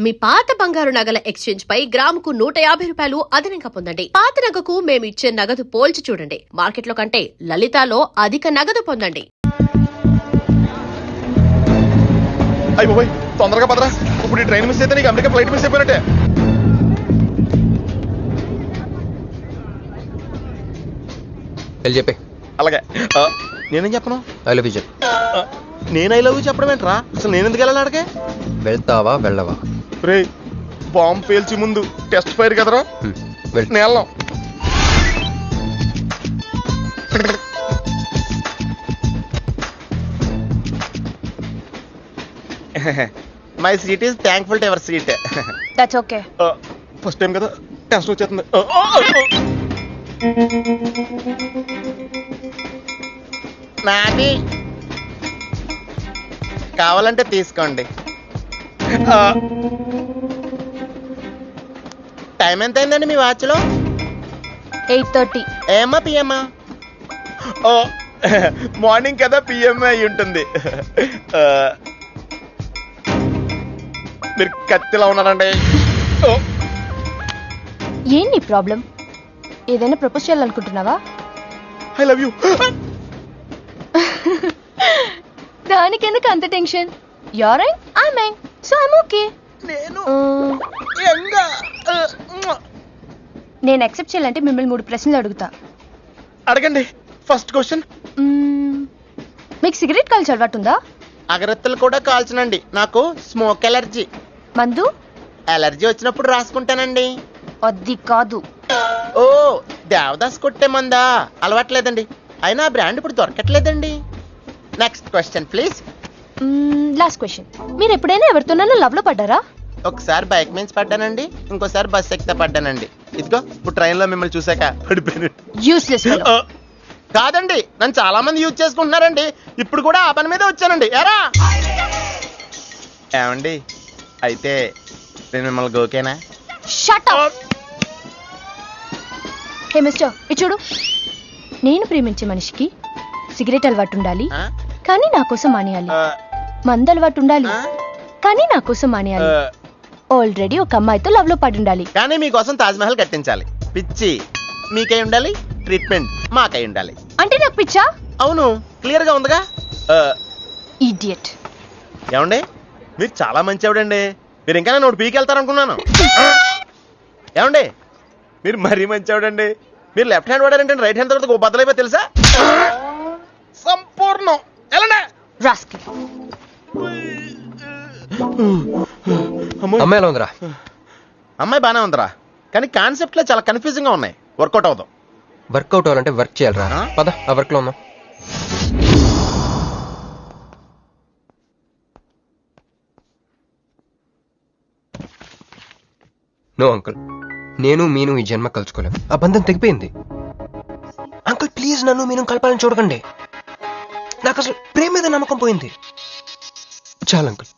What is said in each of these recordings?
మీ పాత బంగారు నగల ఎక్స్చేంజ్ పై గ్రాముకు 150 రూపాయలు అదనంగా పొందండి. పాత నగకు మేము ఇచ్చే నగదు పోల్చి చూడండి. మార్కెట్లో కంటే లలితాలో అధిక నగదు పొందండి. అయ్యి తొందరగా పదరా, ఇప్పుడు ఈ ట్రైన్ మిస్ అయితే నీకు అమెరికా ఫ్లైట్ మిస్ అయిపోయినట్టే. చెప్పే. అలాగే నేనేం చెప్పను? ఐ లవ్ యూ చెప్పు. నేను ఐ లవ్ యూ చెప్పడం ఏంట్రా? అసలు నేను ఎందుకు వెళ్ళాలి అడిగే? వెళ్తావా వెళ్ళవా? రే బాంబు పేల్చి ముందు టెస్ట్ ఫైర్ కదరా, నేను వెళ్ళాం. My seat is thankful to ever seat. That's okay. First time కదా టెన్షన్ వచ్చేస్తుంది. నాది కావాలంటే తీసుకోండి. టైం ఎంత అయిందండి మీ వాచ్లో? 8:30. ఏమా పిఎమ్మా? ఓ మార్నింగ్ కదా, పిఎం అయి ఉంటుంది. మీరు కత్తిలా ఉన్నారండి. ఏంటి ప్రాబ్లం? ఏదైనా ప్రపోజ్ చేయాలనుకుంటున్నావా? I love you. దానికి ఎందుకు అంత tension? You're young, I young, so I'm okay. నేను యాక్సెప్ట్ చేయాలంటే మిమ్మల్ని 3 ప్రశ్నలు అడుగుతా. అడగండి. ఫస్ట్ క్వశ్చన్, మీకు సిగరెట్ కాల్చి అలవాటు ఉందా? అగరత్తులు కూడా కాల్చనండి, నాకు స్మోక్ ఎలర్జీ. మందు? ఎలర్జీ వచ్చినప్పుడు రాసుకుంటానండి. అది కాదు. ఓ దేవదాస్ కొట్టే మందా? అలవాట్లేదండి, అయినా బ్రాండ్ ఇప్పుడు దొరకట్లేదండి. Next question please. Last question, మీరు ఎప్పుడైనా ఎవరితోనైనా లవ్ లో పడ్డారా? ఒకసారి బైక్ మీద పడ్డానండి, ఇంకోసారి బస్ ఎక్కితే పడ్డానండి. ఇదిగో ఇప్పుడు ట్రైన్ లో మిమ్మల్ని చూసాక పడిపోయాను. Useless fellow. కాదండి, నన్ను చాలా మంది యూజ్ చేసుకుంటున్నారండి. ఇప్పుడు కూడా ఆ పని మీద వచ్చానండి. ఎరా ఏమండి, అయితే నేను మిమ్మల్ని గోకేనా? Shut up. హే మిస్టర్, ఇది చూడు. నేను ప్రేమించే మనిషికి సిగరెట్ అలవాటు ఉండాలి, కానీ నా కోసం మానేయాలి. మందు అలవాటు ఉండాలి, కానీ నా కోసం మానేయాలి. ఆల్రెడీ ఒక అమ్మాయితో లవ్ లో పడి ఉండాలి, కానీ మీకోసం తాజ్ మహల్ కట్టించాలి. పిచ్చి మీకై ఉండాలి, ట్రీట్మెంట్ మాకై ఉండాలి. అంటే నాకు పిచ్చా? అవును, క్లియర్ గా ఉందిగా. ఇడియట్. ఏమండి, మీరు చాలా మంచి ఆవిడండి. మీరు ఇంకా నన్ను పీకెళ్తారనుకున్నాను. ఏమండి, మీరు మరీ మంచి ఆవిడండి. మీరు లెఫ్ట్ హ్యాండ్ వాడారంటే రైట్ హ్యాండ్ తర్వాత బద్దలైపోయి తెలుసా? సంపూర్ణం. ఎలాండి రాస్కెల్. అమ్మాయి ఎలా ఉందిరా? అమ్మాయి బానే ఉందిరా, కానీ కాన్సెప్ట్ లో చాలా కన్ఫ్యూజింగ్ గా ఉన్నాయి. వర్కౌట్ అవుతాం. వర్కౌట్ అవ్వాలంటే వర్క్ చేయాలరా. పద ఆ వర్క్ లో ఉన్నాం. నో అంకుల్, నేను మీను ఈ జన్మ కలుసుకోలేం. ఆ బంధం తెగిపోయింది. అంకుల్ ప్లీజ్ నన్ను మీను కలపాలని చూడకండి. నాకు అసలు ప్రేమ మీద నమ్మకం పోయింది. చాలు అంకుల్,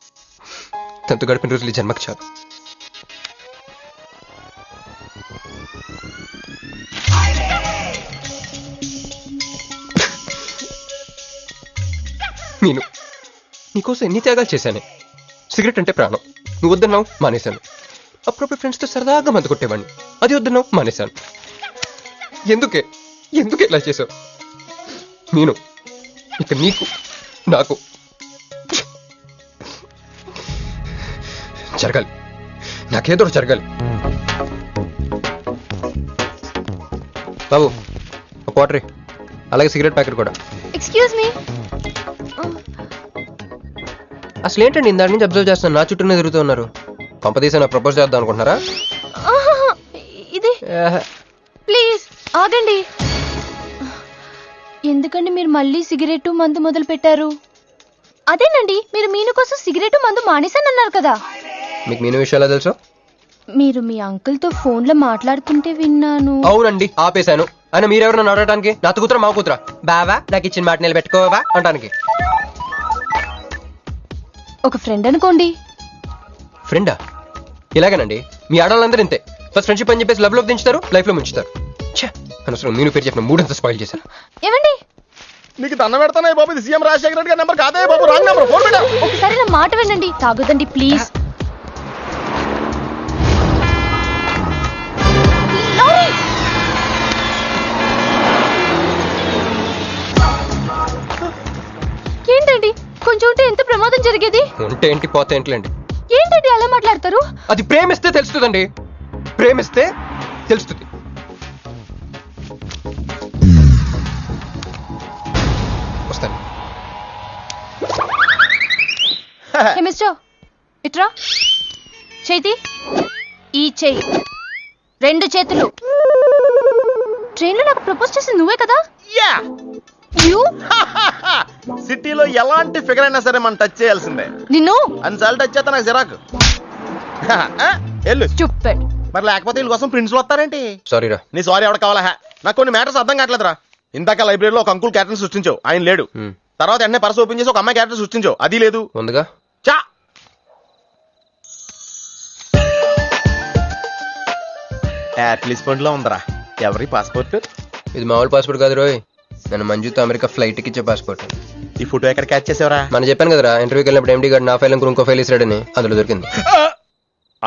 తనతో గడిపిన రోజులు ఈ జన్మకు చాలు. మీను, నీకోసం ఎన్ని త్యాగాలు చేశాను. సిగరెట్ అంటే ప్రాణం, నువ్వు వద్దన్నావు మానేశాను. అప్పుడప్పుడు ఫ్రెండ్స్తో సరదాగా మందు కొట్టేవాడిని, అది వద్దన్నావు మానేశాను. ఎందుకే ఇలా చేసావు? మీను, ఇక నీకు నాకు జరగాలి, నాకేదో జరగాలి. బాబు ఒక వాటర్, అలాగే సిగరెట్ ప్యాకెట్ కూడా. Excuse me. అసలు ఏంటండి ఇందాక నుంచి అబ్జర్వ్ చేస్తాను, నా చుట్టూనే తిరుగుతూ ఉన్నారు. పంపదీసా నా ప్రపోజ్ చేద్దాం అనుకుంటున్నారా? ఇది ప్లీజ్ ఆగండి. ఎందుకండి మీరు మళ్ళీ సిగరెట్ మందు మొదలు పెట్టారు? అదేనండి, మీరు మీను కోసం సిగరెట్ మందు మానేశానన్నారు కదా. మీకు మీను విషయాలు తెలుసు? మీరు మీ అంకుల్ తో ఫోన్ లో మాట్లాడుతుంటే విన్నాను. అవునండి, ఆపేశాను. ఆయన మీరెవరన్నా అడగటానికి? నా కూతురా మా కూతురా? బావా నాకు ఇచ్చిన మాట నిలబెట్టుకోవా అంటానికి. ఒక ఫ్రెండ్ అనుకోండి. ఫ్రెండా? ఇలాగేనండి, మీ ఆడవాళ్ళందరూ ఇంతే. ఫస్ట్ ఫ్రెండ్షిప్ అని చెప్పేసి లవ్ లో దించుతారు, లైఫ్ లో ముంచుతారు. అనవసరం మీను పేరు చెప్పిన మూడంతా స్పాయిల్ చేశారు. ఏమండి, నీకు దండం పెడతానే బాబు, ఇది సీఎం రాజశేఖర రెడ్డి గారి నెంబర్ కాదే బాబు, రాంగ్ నెంబర్. ఫోన్ పెట్టా. ఒకసారి నా మాట వినండి. తాగొద్దండి ప్లీజ్. ఉంటే ఏంటి పోతే ఏంటిలేండి. ఏంటండి అలా మాట్లాడతారు? అది ప్రేమిస్తే తెలుస్తుందండి, ప్రేమిస్తే తెలుస్తుంది. వస్తాను. హే మిస్టర్, ఇట్రా. చేతి ఈ చెయ్యి, 2 చేతులు. ట్రైన్లో నాకు ప్రపోజ్ చేసింది నువ్వే కదా? యా యూ సిటీలో ఎలాంటి ఫిగర్ అయినా సరే మనం టచ్ చేయాల్సిందే. నిన్ను అన్నిసార్లు టచ్ చేస్తా నాకు చిరాకు. వెళ్ళు. స్టూపిడ్. మరి లేకపోతే వీళ్ళ కోసం ప్రిన్సిపల్ వస్తారేంటి? సారీ రా. నీ సారీ ఎవడ కావాలా? నాకు కొన్ని మ్యాటర్స్ అర్థం కావట్లేదురా. ఇందాక లైబ్రరీలో ఒక అంకుల్ క్యారెక్టర్ సృష్టించావు, ఆయన లేడు. తర్వాత ఎన్నే పర్స్ ఓపెన్ చేసి ఒక అమ్మాయి క్యారెక్టర్ సృష్టించావు, అది లేదు. ముందుగా చా యాట్లీస్ పండ్లో ఉందరా. ఎవరి పాస్పోర్ట్? ఇది మామూలు పాస్పోర్ట్ కాదు రోయ్, నన్ను మంజుతో అమెరికా ఫ్లైట్ కి ఇచ్చే పాస్పోర్ట్. ఈ ఫోటో ఎక్కడ క్యాచ్ చేసావరా? మనం చెప్పాను కదరా, ఇంటర్వ్యూకి వెళ్ళినప్పుడు ఎండి గారు నా ఫైల్ ఇంకో ఫైల్ ఇస్తాడని, అందులో దొరికింది.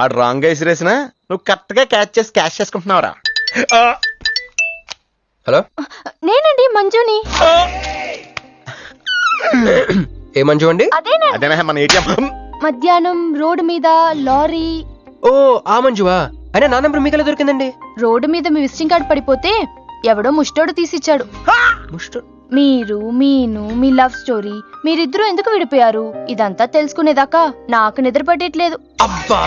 ఆడు రాంగ్ గా ఇసిరేసిన నువ్వు కరెక్ట్ గా క్యాచ్ చేసి క్యాష్ చేసుకుంటున్నావురా. హలో, నేనండి మంజుని. ఏ మంజు అండి? అదేనా మన ఏటీఎం. మధ్యాహ్నం రోడ్డు మీద లారీ. ఓ ఆ మంజువా? అయినా నా నంబర్ మీకెలా దొరికిందండి? రోడ్డు మీద మీ విజిటింగ్ కార్డ్ పడిపోతే ఎవడో ముష్టోడు తీసిచ్చాడు. మీరు, మీను, మీ లవ్ స్టోరీ, మీరిద్దరూ ఎందుకు విడిపోయారు ఇదంతా తెలుసుకునేదాకా నాకు నిద్ర పట్టేట్లేదు. అబ్బా,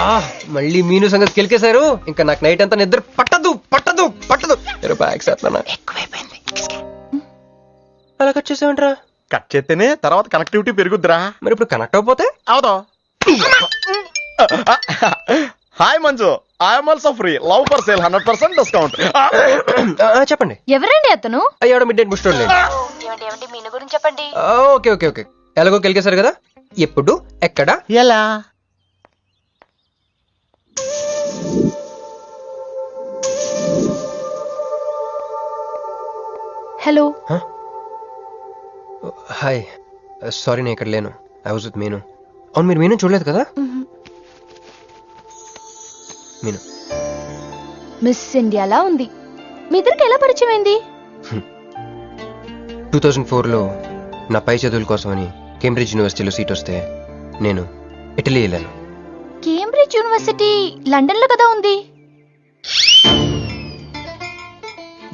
మళ్ళీ మీను సంగతి కెలికేశారు. ఇంకా నాకు నైట్ అంతా నిద్ర పట్టదు పట్టదు పట్టదు. ఎక్కువైపోయింది. అలా కట్ చేసామంటరా? కట్ చేస్తేనే తర్వాత కనెక్టివిటీ పెరుగుద్దిరా. మరి ఇప్పుడు కనెక్ట్ అయిపోతే అవుదా? Hi Manju, I'm also free. Love for sale 100% discount. చెప్పండి. ఎవరండి అతను? అయ్యాడు మిడ్ నైట్ ముస్టోడ్ లేండి. మీను గురించి చెప్పండి. ఓకే ఓకే ఓకే, ఎలాగో కెలికేశారు కదా, ఎప్పుడు ఎక్కడ ఎలా? హలో. హాయ్, సారీ నేను ఇక్కడ లేను. ఐ వాజ్ విత్ మీను. అవును, మీరు మీను చూడలేదు కదా? మీను మిస్ ఇండియాలా ఉంది. మీ ఇద్దరికి ఎలా పరిచయం అయింది? 2004లో నా పై చదువుల కోసమని కేంబ్రిడ్జ్ యూనివర్సిటీలో సీట్ వస్తే నేను ఇటలీ వెళ్ళాను. కేంబ్రిడ్జ్ యూనివర్సిటీ లండన్ లో కదా ఉంది.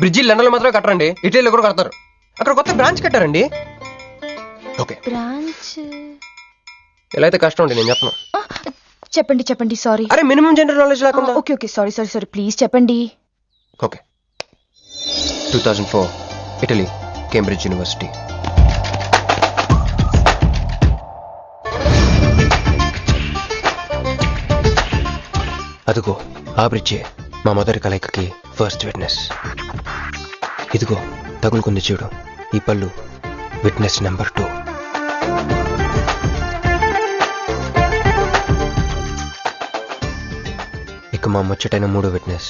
బ్రిడ్జి లండన్ లో మాత్రమే కట్టరండి, ఇటలీలో కూడా కడతారు. అక్కడ కొత్త బ్రాంచ్ కట్టారండి. ఓకే, బ్రాంచ్ ఎలా అయితే కష్టం అండి, నేను చెప్పను. చెప్పండి చెప్పండి. సారీ. అరే మినిమం జనరల్ నాలెడ్జ్ లేకుండా. Okay okay, sorry sorry sorry, please చెప్పండి. Okay, 2004 Italy, Cambridge university. అదిగో ఆ బ్రిడ్జే మా మొదటి కలయికకి ఫస్ట్ విట్నెస్. ఇదిగో తగులుకుంది చూడు ఈ పళ్ళు, విట్నెస్ నెంబర్ 2. ఇక మా ముచ్చటైన 3వ విట్నెస్,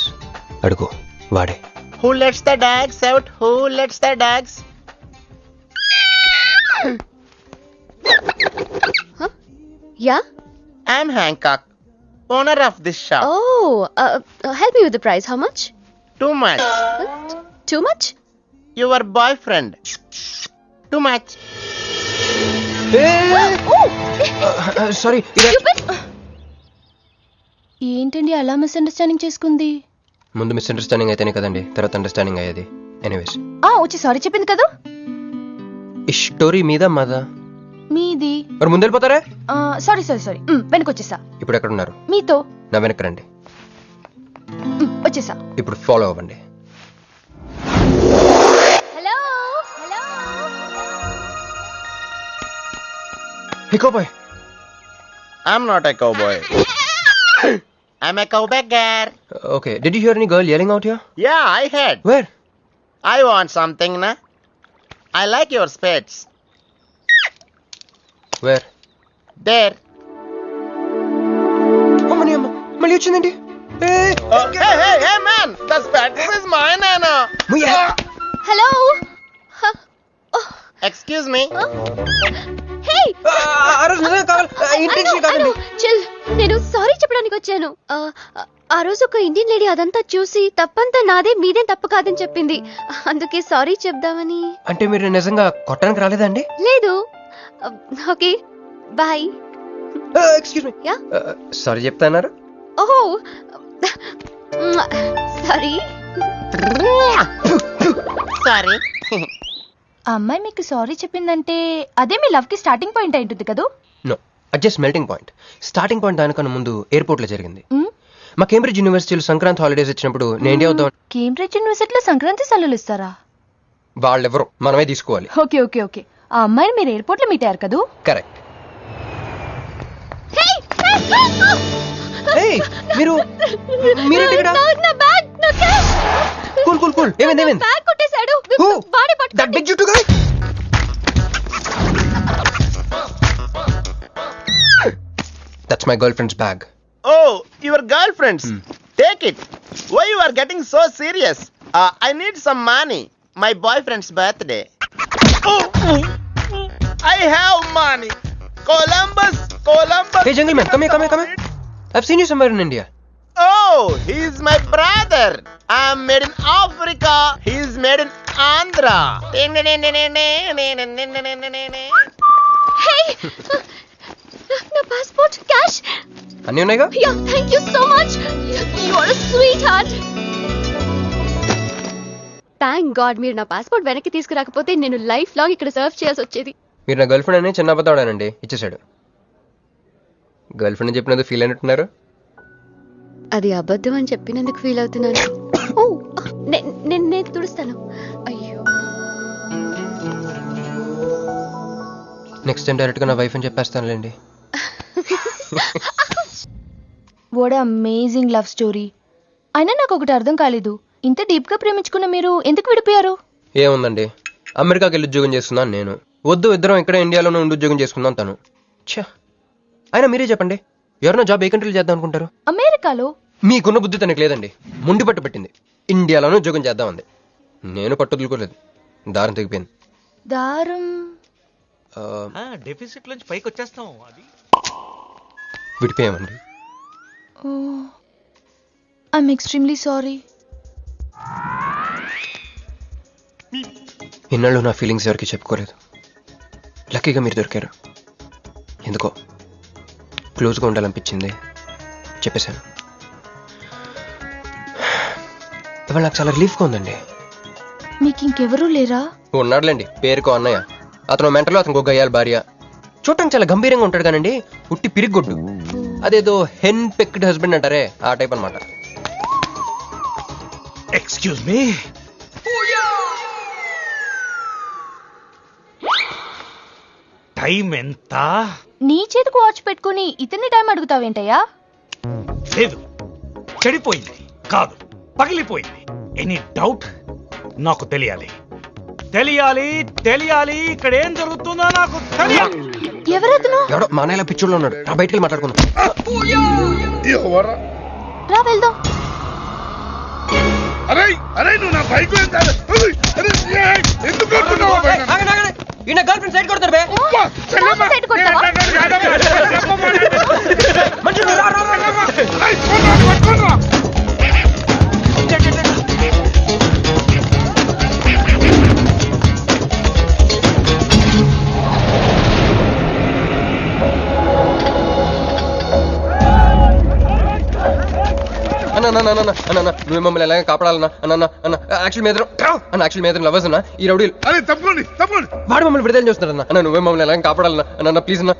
అడుగు వాడే. Who lets the dogs out? Who lets the dogs? Yeah? I'm Hancock, owner of this shop. Oh, help me with the price. How much? Too much. Too much? Your boyfriend. Too much. Sorry. ఏంటండి అలా misunderstanding చేసుకుంది? ముందు misunderstanding అయితేనే కదండి తర్వాత understanding అయ్యేది. Anyways, వచ్చి sorry చెప్పింది కదా. ఈ స్టోరీ మీద మాదా? మీది. మరి ముందు వెళ్ళిపోతారా? సారీ సారీ సారీ, వెనకొచ్చేసా. ఇప్పుడు ఎక్కడ ఉన్నారు? మీతో. నా వెనక్కి రండి. వచ్చేసా. ఇప్పుడు ఫాలో అవ్వండి. Hello hello. Hey cowboy. I'm not a cowboy. I'm a cowbagger. Okay, did you hear any girl yelling out here? Yeah, I heard. Where? I want something, na? I like your spades. Where? There. అమ్మని అమ్మ, మళ్ళీ వచ్చిందండి. Hey, man! The spades is mine, Anna. Hello. Excuse me. హే, ఆ రోజు నిజంగా కావాలి, intention కాదండి. Chill. నేను సారీ చెప్పడానికి వచ్చాను. ఆ రోజు ఒక ఇండియన్ లేడీ అదంతా చూసి తప్పంతా నాదే, మీదేం తప్పు కాదని చెప్పింది. అందుకే సారీ చెప్దామని. అంటే మీరు నిజంగా కొట్టడానికి రాలేదా అండి? లేదు. Okay, bye. Excuse me. Yeah? Sorry చెప్తాన్నారు. ఓహో సారీ. సారీ. ఆ అమ్మాయి మీకు సారీ చెప్పిందంటే అదే మీ లవ్ కి స్టార్టింగ్ పాయింట్ అయి ఉంటుంది కదా? నో, అది just melting point. Starting point దానికన్నా ముందు ఎయిర్పోర్ట్ లో జరిగింది. మా కేంబ్రిడ్జ్ యూనివర్సిటీలో సంక్రాంతి హాలిడేస్ ఇచ్చినప్పుడు నేను ఇండియా వద్దాం. కేంబ్రిడ్జ్ యూనివర్సిటీలో సంక్రాంతి సెలవులు ఇస్తారా? వాళ్ళెవరు, మనమే తీసుకోవాలి. Okay okay okay. ఆ అమ్మాయిని మీరు ఎయిర్పోర్ట్ లో మీట్ అయ్యారు కదా? కరెక్ట్. మీరు మీరేంటి ఇక్కడ? నా బ్యాగ్, నా క్యాష్. Cool cool cool. ఏమైంది ఏమైంది? బ్యాగ్ కొట్టేశాడు. Who? వాడే That పట్టుకోండి. big juttu guy? That's my girlfriend's bag. Oh, your girlfriends. Take it. Why you are getting so serious? I need some money. My boyfriend's birthday. Oh, I have money. Columbus. Hey, jungle man, come here. I've seen you somewhere in India. Oh, he's my brother. I'm made in Africa. He's made in Andhra. Hey! నా passport, cash. అన్నీ ఉన్నాయిగా? Yeah, thank you so much. You are a sweetheart. Thank god మీరు నా passport వెనక్కి తీసుకురాకపోతే నేను life long ఇక్కడ serve చేయాల్సి వచ్చేది. మీరు నా గర్ల్ ఫ్రెండ్ అని చిన్న అబద్ధాడానండి, ఇచ్చేసాడు. గర్ల్ ఫ్రెండ్ చెప్పినందుకు ఫీల్ అయినట్టున్నారు. అది అబద్ధం అని చెప్పినందుకు ఫీల్ అవుతున్నాను. ఓ నేను తుడుస్తాను. అయ్యో నెక్స్ట్ టైం డైరెక్ట్ గా నా వైఫ్ అని చెప్పేస్తానులేండి. What amazing love story. అయినా నాకు ఒకటి అర్థం కాలేదు, ఇంత డీప్ గా ప్రేమించుకున్న మీరు ఎందుకు విడిపోయారు? ఏముందండి, అమెరికాకి వెళ్ళి ఉద్యోగం చేస్తున్నాను నేను. వద్దు, ఇద్దరం ఇక్కడ ఇండియాలోనే ఉండి ఉద్యోగం చేసుకుందాం తను. ఛా, అయినా మీరే చెప్పండి, ఎవరైనా జాబ్ ఏ కంట్రీలో చేద్దాం అనుకుంటారు? అమెరికాలో. మీకున్న బుద్ధి తనకి లేదండి. ముండి పట్టు పెట్టింది, ఇండియాలోనే ఉద్యోగం చేద్దామంది. నేను పట్టుదలుకోలేదు, దారం తెగిపోయింది. దారం డెఫిసిట్ నుంచి పైకి వచ్చేస్తాం. అది విడిపోయామండి. I'm extremely sorry. ఇన్నాళ్ళు నా ఫీలింగ్స్ ఎవరికి చెప్పుకోలేదు. లక్కీగా మీరు దొరికారు. ఎందుకో క్లోజ్గా ఉండాలనిపించింది, చెప్పేశాను. ఇవాళ నాకు చాలా రిలీఫ్గా ఉందండి. మీకు ఇంకెవరూ లేరా? ఉన్నాడులేండి, పేరుకో అన్నయ్య. అతను మెంటలో, అతను గొయ్యాలి భార్య. చూడటానికి చాలా గంభీరంగా ఉంటాడు కానండి, ఉట్టి పిరిగొడ్డు. అదేదో హెన్ పెక్డ్ హస్బెండ్ అంటారే, ఆ టైప్ అనమాట. Excuse me. టైం ఎంత? నీ చేతికి వాచ్ పెట్టుకుని ఇతన్ని టైం అడుగుతావేంటయ్యా? లేదు, చెడిపోయింది కాదు, పగిలిపోయింది. Any doubt? నాకు తెలియాలి. ఇక్కడ ఏం జరుగుతుందో నాకు తెలియాలి. ఎవరతను? ఎవడో మా అన్నయ్యలా పిచ్చోళ్ళు ఉన్నాడు, రా బయటికి వెళ్ళి మాట్లాడుకున్నాం. రా వెళ్దాం. నువ్వు నా బైక్ ఎందుకు కొడుతున్నావు? ఈయన గర్ల్ ఫ్రెండ్ సైడ్ కొడతారు బే. సైడ్ కొడతావా? అన్న నువ్వు మమ్మల్ని ఎలాగ కాపాడాలన్నా అన్న యాక్చువల్ మీద లవర్స్ అన్న ఈ రౌడీలు. అరే తప్పండి వాడు మమ్మల్ని విడుదల చేస్తున్నారన్న. అన్న నువ్వే మమ్మల్ని ఎలాగ కాపాడాలన్నా అన్న ప్లీజ్ అన్న.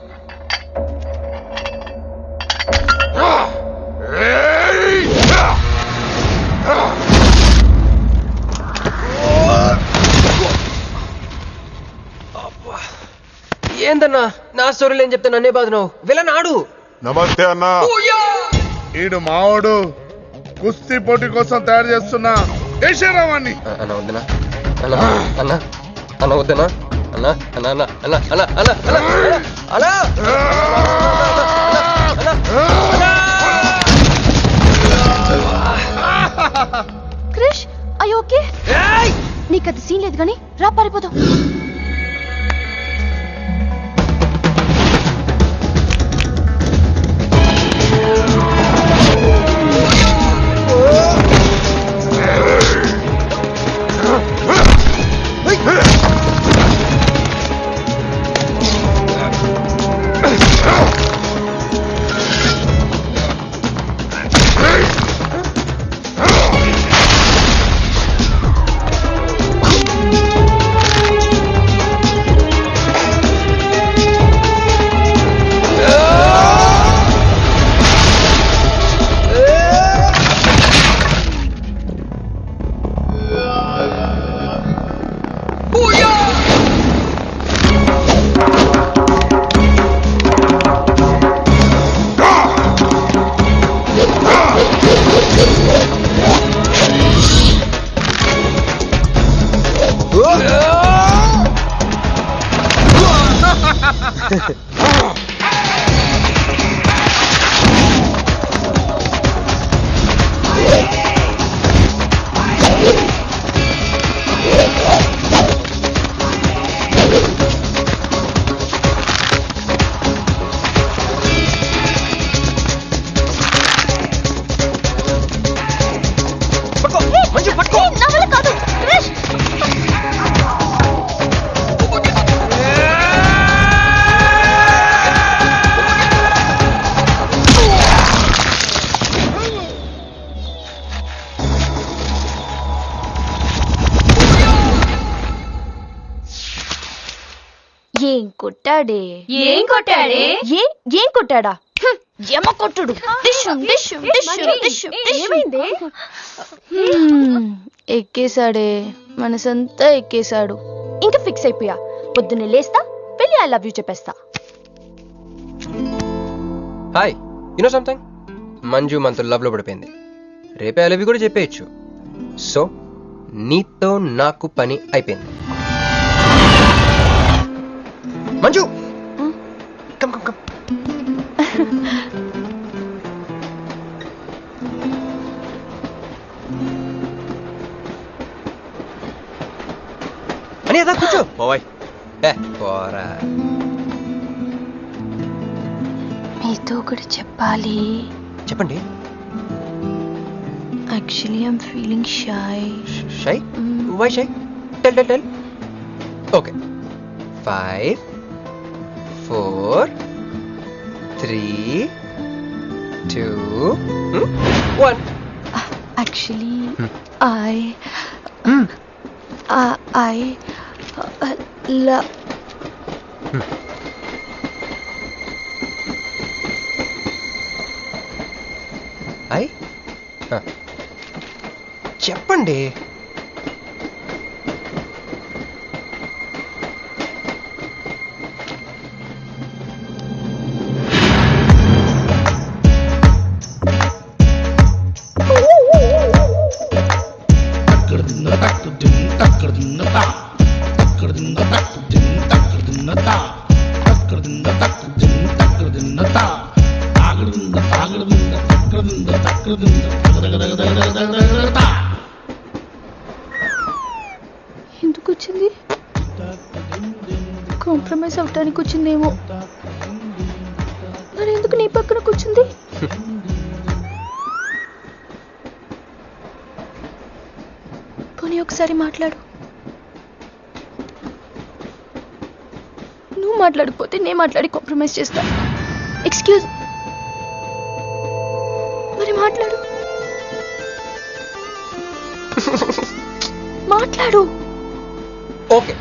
ఏందన్నా నా స్టోరీలు ఏం చెప్తే నన్నే బాధ నువ్వు వెళ్ళనాడు. నమస్తే అన్న. ఈడు మావాడు కుస్తీ పోటీ కోసం తయారు చేస్తున్నా యశరావాణ్ణి. అన్న వద్దనా అన్న వద్దనా అన్న క్రిష్, ఐ ఓకే? నీకు అది సీన్ లేదు కానీ రా పారిపోదాం. ఏం కొట్టాడే ఏం కొట్టాడే? ఏం కొట్టాడా ఏమ కొట్టుడు డిష్షుం, డిష్షుం, డిష్షుం, డిష్షుం, డిష్షుం. ఏమైంది? ఎక్కేశాడే మనసంతా ఎక్కేశాడు ఇంకా ఫిక్స్ అయిపోయా పొద్దున్నే లేస్తా వెళ్ళి ఐ లవ్ యూ చెప్పేస్తా. హాయ్ యూనో సంథింగ్, మంజు మనతో లవ్లో పడిపోయింది. రేపే ఐ లవ్ యూ కూడా చెప్పేయచ్చు. సో నీతో నాకు పని అయిపోయింది. Manju come come come. అని అదా కూర్చో. బాయ్ పోరా. మీతో కూడా చెప్పాలి. చెప్పండి. Actually I'm feeling shy. Shy? Why shy? Tell tell tell. Okay 5 4 3 2 1. Actually, I love. చెప్పండి. ఎందుకు వచ్చింది? కాంప్రమైజ్ అవటానికి వచ్చిందేమో. మరి ఎందుకు నీ పక్కన కూర్చుంది? పోనీ ఒకసారి మాట్లాడు. నువ్వు మాట్లాడకపోతే నేను మాట్లాడి కాంప్రమైజ్ చేస్తా. ఎక్స్క్యూజ్, మరి మాట్లాడు. మాట్లాడు. ఓకే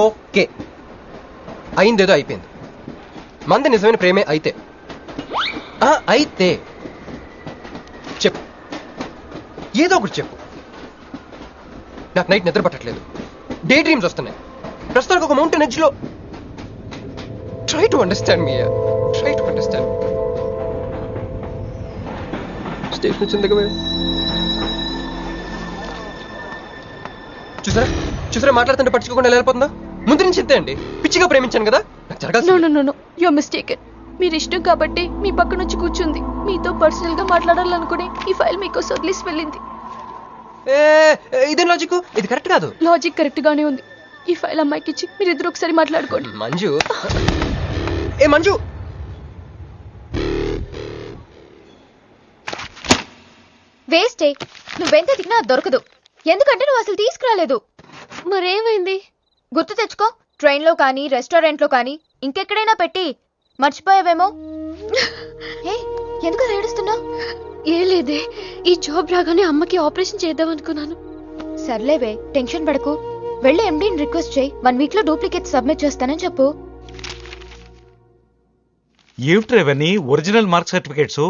ఓకే అయిందేదో అయిపోయింది. మంది నిజమైన ప్రేమే అయితే అయితే చెప్పు, ఏదో ఒకటి చెప్పు. నాకు నైట్ నిద్ర పట్టట్లేదు, డే డ్రీమ్స్ వస్తున్నాయి. ప్రస్తుతానికి ఒక మౌంటైన్ ఎడ్జ్లో. Try to understand me, try to understand. Station వచ్చింది కదా. చూసారా చూసారా మాట్లాడుతుంటే పట్టించుకోకుండా వెళ్ళిపోతుందా? ముందు నుంచి చెప్తే అండి, పిచ్చిగా ప్రేమించాను కదా, నాకు జరగాల్సింది. No you are mistaken. మీరు ఇష్టం కాబట్టి మీ పక్కన వచ్చి కూర్చుంది. మీతో పర్సనల్ గా మాట్లాడాలనుకుని ఈ ఫైల్ మీకోసం వదిలేసి వెళ్ళింది. ఇదేం లాజిక్? ఇది కరెక్ట్ కాదు. లాజిక్ కరెక్ట్ గానే ఉంది. ఈ ఫైల్ అమ్మాయికి ఇచ్చి మీరు ఇద్దరు ఒకసారి మాట్లాడుకోండి. మంజు, మంజు, వేస్టే, నువ్వెంత తిన్నా దొరకదు. ఎందుకంటే నువ్వు అసలు తీసుకురాలేదు. మరేమైంది? గుర్తు తెచ్చుకో. ట్రైన్ లో కానీ రెస్టారెంట్ లో కానీ ఇంకెక్కడైనా పెట్టి మర్చిపోయావేమో. ఎందుకు ఏడుస్తున్నావు? ఏ లేదే, ఈ జాబ్ రాగానే అమ్మకి ఆపరేషన్ చేద్దాం అనుకున్నాను. సర్లేవే, టెన్షన్ పడకు. వెళ్ళి ఎండీని రిక్వెస్ట్ చేయి, 1 వీక్ లో డూప్లికేట్ సబ్మిట్ చేస్తానని చెప్పు. ఏమిట్రా ఇవన్నీ ఒరిజినల్ మార్క్ సర్టిఫికేట్స్?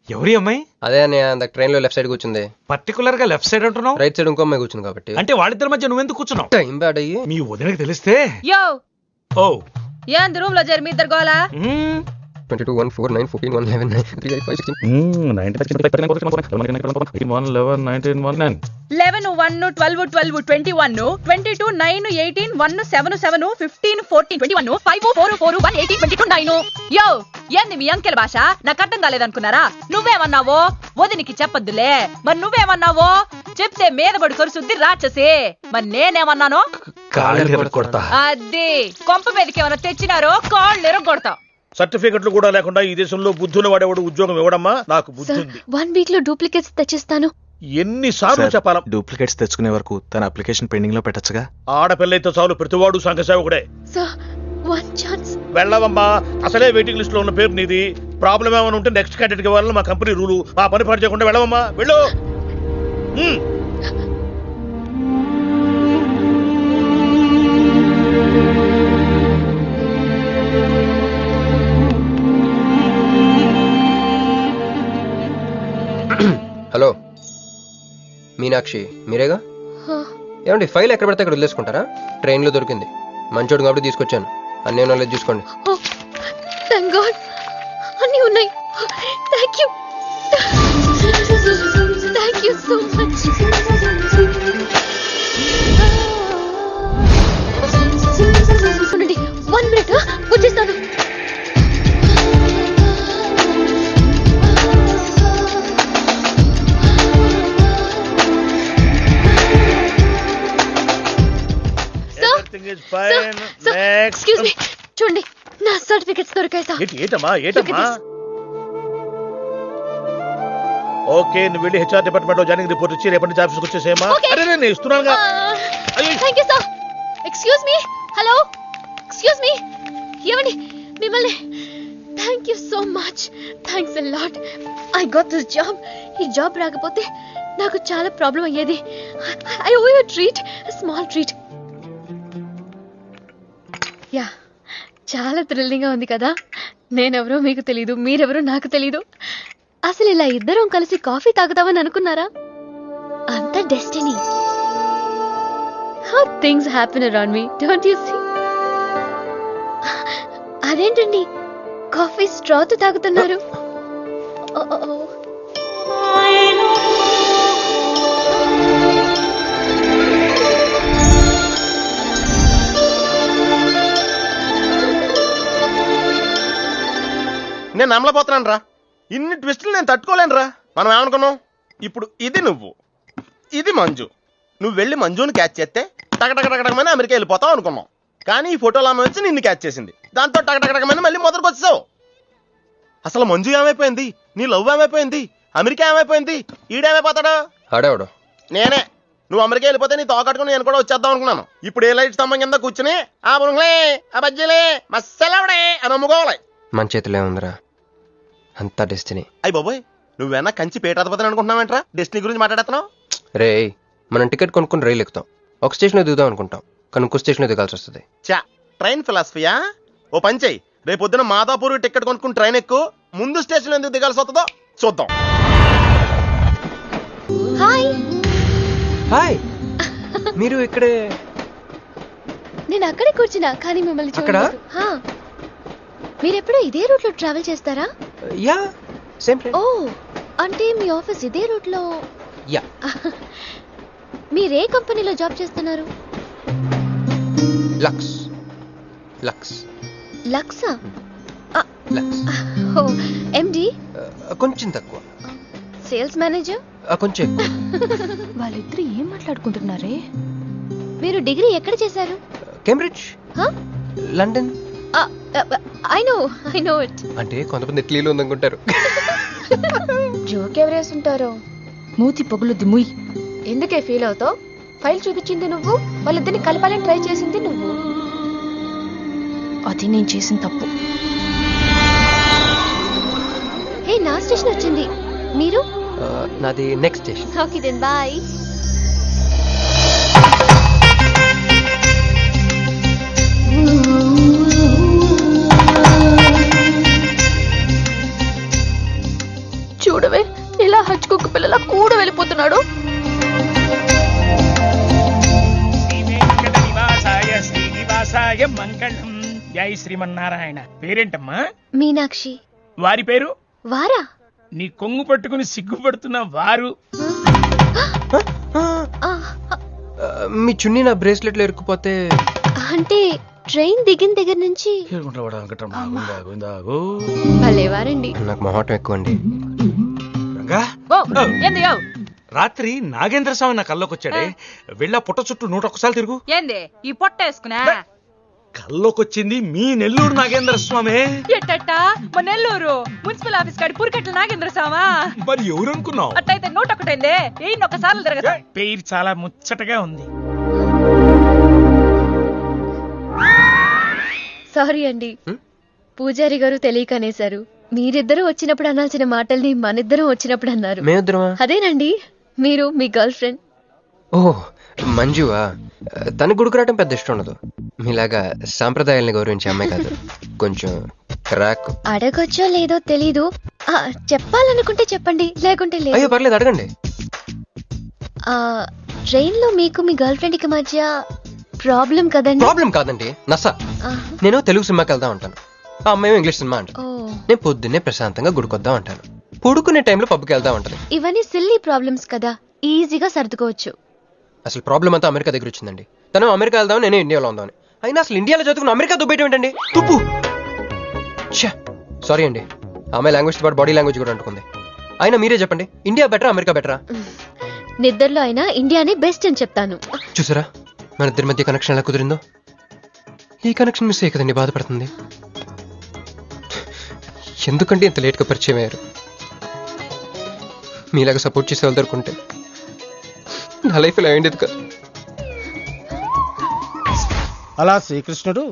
ఎవరి అమ్మాయి? అదే అన్నయ్య, ట్రైన్ లో లెఫ్ట్ సైడ్ కూర్చుంది. పర్టికులర్ గా లెఫ్ట్ సైడ్ అంటున్నావు? రైట్ సైడ్ ఇంకో అమ్మాయి కూర్చుంది కాబట్టి. అంటే వాళ్ళిద్దరి మధ్య నువ్వెందుకు కూర్చున్నావు? టైం బ్యాడ్ అయ్యి మీ వదినకి తెలిస్తే. యో ఓ ఏంది రూమ్ లో జరి మీ ఇద్దరు గోలా? 22 1 4 9 14 1 11 9 3 8 5 16 11 1 12 12 21 22 9 18 1 7 7 15 14 21 5 4 4 1 18 22 9. యో ఏంది మీ అంకెల భాష? నాకు అర్థం కాలేదనుకున్నారా? నువ్వేమన్నావో వదినికి చెప్పొద్దులే. మరి నువ్వేమన్నావో చెప్తే మీద పడి కరుసుద్ది రాక్షసి. మరి నేనేమన్నాను? కాళ్ళు కొడతా. అది కొంప మీదకి ఏమైనా తెచ్చినారో కాళ్ళు ఎరగొడతా. సర్టిఫికెట్లు కూడా లేకుండా ఈ దేశంలో బుద్ధుని వాడేవాడు ఉద్యోగం ఇవ్వడమ్మా? నాకు బుద్ధి ఉంది. 1 వీక్ లో డూప్లికేట్స్ తెచ్చిస్తాను. ఎన్నిసార్లు చెప్పాలా? డూప్లికేట్స్ తెచ్చుకునే వరకు తన అప్లికేషన్ పెండింగ్ లో పెట్టచ్చుగా. ఆడపిల్లైతే చాలు, ప్రతివాడు సంఘ సేవకుడే. Sir 1 chance. వెళ్ళవమ్మా, అసలే వెయిటింగ్ లిస్ట్ లో ఉన్న పేరు నీది. ప్రాబ్లం ఏమైనా ఉంటే నెక్స్ట్ క్యాండిడేట్ కి ఇవ్వాలని మా కంపెనీ రూలు. ఆ పని పాటు చేయకుండా వెళ్ళవమ్మా, వెళ్ళు. హలో మీనాక్షి మీరేగా? ఏమండి ఫైల్ ఎక్కడ పడితే అక్కడ వదిలేసుకుంటారా? ట్రైన్లో దొరికింది, మంచోడు కాబట్టి తీసుకొచ్చాను. అన్నీ నాలెడ్జ్ చూసుకోండి. థాంక్ గాడ్ అన్నీ ఉన్నాయి. Thank you so much. ఉండండి, 1 minute వచ్చేస్తాను. Everything is fine. Next. Excuse me, చూడండి నా సర్టిఫికెట్స్ దొరికాయి సార్. ఏటమ్మా ఓకే, నువ్వు వెళ్ళి హెచ్ఆర్ డిపార్ట్మెంట్ లో జాయినింగ్ రిపోర్ట్ ఇచ్చి రేపటి నుంచి ఆఫీస్కి వచ్చేసేమా. Okay. అరే నేను ఇస్తున్నానుగా. Thank you sir. Excuse me, hello, excuse me, ఏమండి మిమ్మల్ని. Thank you so much, thanks a lot. I got this job. ఈ జాబ్ రాకపోతే నాకు చాలా ప్రాబ్లం అయ్యేది. I O you treat, small treat. Yeah, చాలా థ్రిల్లింగ్గా ఉంది కదా. నేనెవరో మీకు తెలీదు, మీరెవరో నాకు తెలీదు. అసలు ఇలా ఇద్దరం కలిసి కాఫీ తాగుతామని అనుకున్నారా? అంత destiny. How things happen around me, don't you see? అదేంటండి కాఫీ స్ట్రాతో తాగుతున్నారు? నేను నమ్మలేకపోతున్నాను రా, ఇన్ని ట్విస్టులు నేను తట్టుకోలేను రా. మనం ఏమనుకున్నాం, ఇప్పుడు ఇది నువ్వు, ఇది మంజు. నువ్వు వెళ్ళి మంజుని క్యాచ్ చేస్తే టకటకటకటకమని అమెరికా వెళ్ళిపోతావు అనుకున్నాం. కానీ ఈ ఫోటోలో ఆమె వచ్చి నిన్ను క్యాచ్ చేసింది, దాంతో టకటకటకమని మళ్ళీ మొదటికి వచ్చావు. అసలు మంజు ఏమైపోయింది, నీ లవ్ ఏమైపోయింది, అమెరికా ఏమైపోయింది, ఈడేమైపోతాడు? ఆడేవాడు నేనే. నువ్వు అమెరికా వెళ్ళిపోతే నీ తోకట్టుకుని నేను కూడా వచ్చేద్దాం అనుకున్నాను. ఇప్పుడు ఏ లైట్ స్తంభం కింద కూర్చుని ఆ బుంగ్లే ఆ బజ్జీలే మస్సలవడే అని అమ్ముకోవాలి. మన చేతిలో ఉందిరా అంతా డెస్టినీ. అయ్యి బాబోయ్, నువ్వేనా కంచి పేటాధిపతిని అనుకుంటున్నావేంట్రా? డెస్టినీ గురించి మాట్లాడుతున్నావు? రే, మనం టికెట్ కొనుక్కుని రైలు ఎక్కుతాం, ఒక స్టేషన్లో దిగుదాం అనుకుంటాం, కానీ ఇంకో స్టేషన్లో దిగాల్సి వస్తుంది. చా, ట్రైన్ ఫిలాసఫియా? ఓ పని చెయ్యి, రేపు పొద్దున మాదాపూర్ టికెట్ కొనుక్కుని ట్రైన్ ఎక్కు, ముందు స్టేషన్ ఎందుకు దిగాల్సి వస్తుందో చూద్దాం. హాయ్. హాయ్, మీరు ఇక్కడే? నేను అక్కడే కూర్చున్నా, కానీ మిమ్మల్ని చూడలేదు. మీరెప్పుడు ఇదే రూట్ లో ట్రావెల్ చేస్తారా? Yeah, same train. ఓ, అంటే మీ ఆఫీస్ ఇదే రూట్ లో? యా. మీరే కంపెనీలో జాబ్ చేస్తున్నారు? లక్స్. లక్స్. లక్సా? లక్స్. Oh, MD? కొంచెం తక్కువ. Sales manager? కొంచెం ఎక్కువ. వాళ్ళిద్దరు ఏం మాట్లాడుకుంటున్నారే? మీరు డిగ్రీ ఎక్కడ చేశారు? Cambridge. London. I know it. అంటే కొంతమంది ఇట్లీలో ఉందనుకుంటారు. జోక్ ఎవరేస్తుంటారో. మూతి పొగులుద్ది ముయ్. ఎందుకే ఫీల్ అవుతావు? ఫైల్ చూపించింది నువ్వు, వాళ్ళిద్దరిని కలపాలని ట్రై చేసింది నువ్వు. అది నేను చేసిన తప్పు. హే, నా స్టేషన్ వచ్చింది. మీరు? నాది next station. Okay then bye. చూడవే, ఇలా హచ్చుకుక్క పిల్లలా కూడా వెళ్ళిపోతున్నాడు. మంగళం. జై శ్రీమన్నారాయణ. పేరేంటమ్మా? మీనాక్షి. వారి పేరు? వారా? నీ కొంగు పట్టుకుని సిగ్గుపడుతున్న వారు. మీ చున్నీ నా బ్రేస్లెట్ లో ఇరుక్కుపోతే? అంటే ట్రైన్ దిగిన దగ్గర నుంచి. భలేవారండి. నాకు మొహటం ఎక్కువ అండి. రాత్రి నాగేంద్ర స్వామి నా కల్లోకి వచ్చాడే, వెళ్ళా పుట్ట చుట్టూ 101 తిరుగు. ఏంది ఈ పొట్ట వేసుకున్నా? కల్లోకొచ్చింది మీ నెల్లూరు నాగేంద్ర స్వామి. ఎట్టట్టా? మా నెల్లూరు మున్సిపల్ ఆఫీస్ కాడి పురికట్ల నాగేంద్ర స్వామా? మరి ఎవరు అనుకున్నావు? అట్టయితే 101 ఏయ్, ఒకసారి తిరగదా? పేరు చాలా ముచ్చటగా ఉంది. సారీ అండి, పూజారి గారు తెలియక అనేశారు. మీరిద్దరూ వచ్చినప్పుడు అనాల్సిన మాటల్ని మనిద్దరం వచ్చినప్పుడు అన్నారు. మేమిద్దరమా? అదేనండి, మీరు మీ గర్ల్ ఫ్రెండ్. ఓ, మంజువా? తన గుడికి రావడం పెద్ద ఇష్టం ఉండదు. మీలాగా సాంప్రదాయాలను గౌరవించే అమ్మాయి కాదు, కొంచెం క్రాక్. అడగొచ్చో లేదో తెలీదు. చెప్పాలనుకుంటే చెప్పండి, లేకుంటే లేదు. అయ్యో పర్లేదు, అడగండి. ట్రైన్ లో మీకు మీ గర్ల్ ఫ్రెండ్ కి మధ్య ప్రాబ్లం కదండి? ప్రాబ్లం కాదండి, నస. నేను తెలుగు సినిమాకి వెళ్తా ఉంటాను, ఆ అమ్మాయి ఇంగ్లీష్ సినిమా అంట. నేను పొద్దున్నే ప్రశాంతంగా గుడికొద్దాం అంటాను, పడుకునే టైంలో పబ్కి వెళ్తా ఉంటది. ఇవన్నీ సిల్లీ ప్రాబ్లమ్స్ కదా, ఈజీగా సర్దుకోవచ్చు. అసలు ప్రాబ్లం అంతా అమెరికా దగ్గర వచ్చిందండి. తను అమెరికా వెళ్దాం, నేను ఇండియాలో ఉందామని. అయినా అసలు ఇండియాలో చదువుకున్న అమెరికా దుబ్బేయటం ఏంటండి? తుప్పు. సారీ అండి, ఆమె లాంగ్వేజ్ పాటు బాడీ లాంగ్వేజ్ కూడా అంటుకుంది. అయినా మీరే చెప్పండి, ఇండియా బెటరా అమెరికా బెటరా? నిద్దర్లో అయినా ఇండియానే బెస్ట్ అని చెప్తాను. చూసారా మన ఇద్దరి మధ్య కనెక్షన్ ఎలా కుదిరిందో? ఈ కనెక్షన్ మిస్ అయ్యే కదండి బాధపడుతుంది. ఎందుకంటే ఇంత లేట్గా పరిచయం అయ్యారు? మీలాగా సపోర్ట్ చేసే వాళ్ళు దొరుకుంటే నా లైఫ్ ఇలా అయ్యేది కదా. అలా శ్రీకృష్ణుడు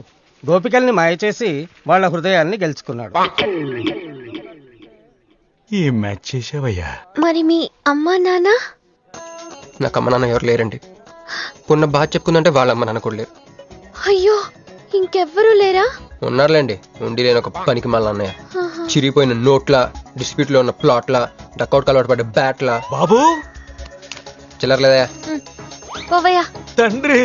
గోపికల్ని మాయ చేసి వాళ్ళ హృదయాల్ని గెలుచుకున్నాడు. ఈ మ్యాచ్ చేసావయ్యా. మరి మీ అమ్మా నాన్న? నాకు అమ్మ నాన్న ఎవరు లేరండి. ఉన్న బాధ చెప్పుకుందంటే వాళ్ళ అమ్మ నాన్న కూడా లేరు. అయ్యో, ఇంకెవ్వరూ లేరా? ఉన్నారులేండి, ఉండి లేని ఒక పనికి మళ్ళీ అన్నయ్య. చిరిగిపోయిన నోట్ల, డిస్ప్యూట్ లో ఉన్న ప్లాట్ల, డక్అవుట్ అలవాటు పడ్డ బ్యాట్ల. బాబు చిల్లరలేదా? పోవయ్యా. తండ్రి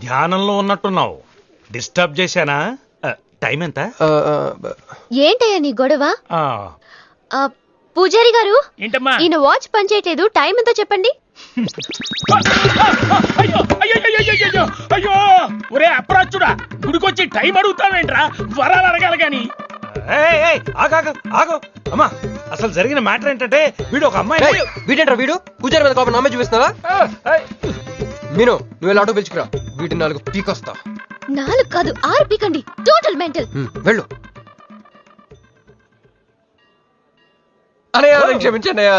ధ్యానంలో ఉన్నట్టున్నావు, డిస్టర్బ్ చేశానా? టైం ఎంత? ఏంటయ్యా నీ గొడవ? ఆ, పూజారి గారు, ఏంటమ్మా? ఈయన వాచ్ పనిచేయట్లేదు, టైం ఎంతో చెప్పండి. అయ్యో అయ్యో అయ్యో అయ్యో అయ్యో, ఒరే అప్రాచుడా, గుడికొచ్చి టైం అడుగుతావేంట్రా? వరాలు అడగాలి గాని. ఆగు అమ్మా, అసలు జరిగిన మ్యాటర్ ఏంటంటే వీడు ఒక అమ్మాయి. వీడేంట్రా వీడు? పూజారి మీద కోపం నామే చూపిస్తున్నావా? మీను, నువ్వు ఎలా ఆటో పిలుచుకురా, వీటి 4 పీకొస్తా. 4 కాదు 6 పీకండి, టోటల్ మెంటల్. వెళ్ళు. అనే క్షమించండి అయ్యా.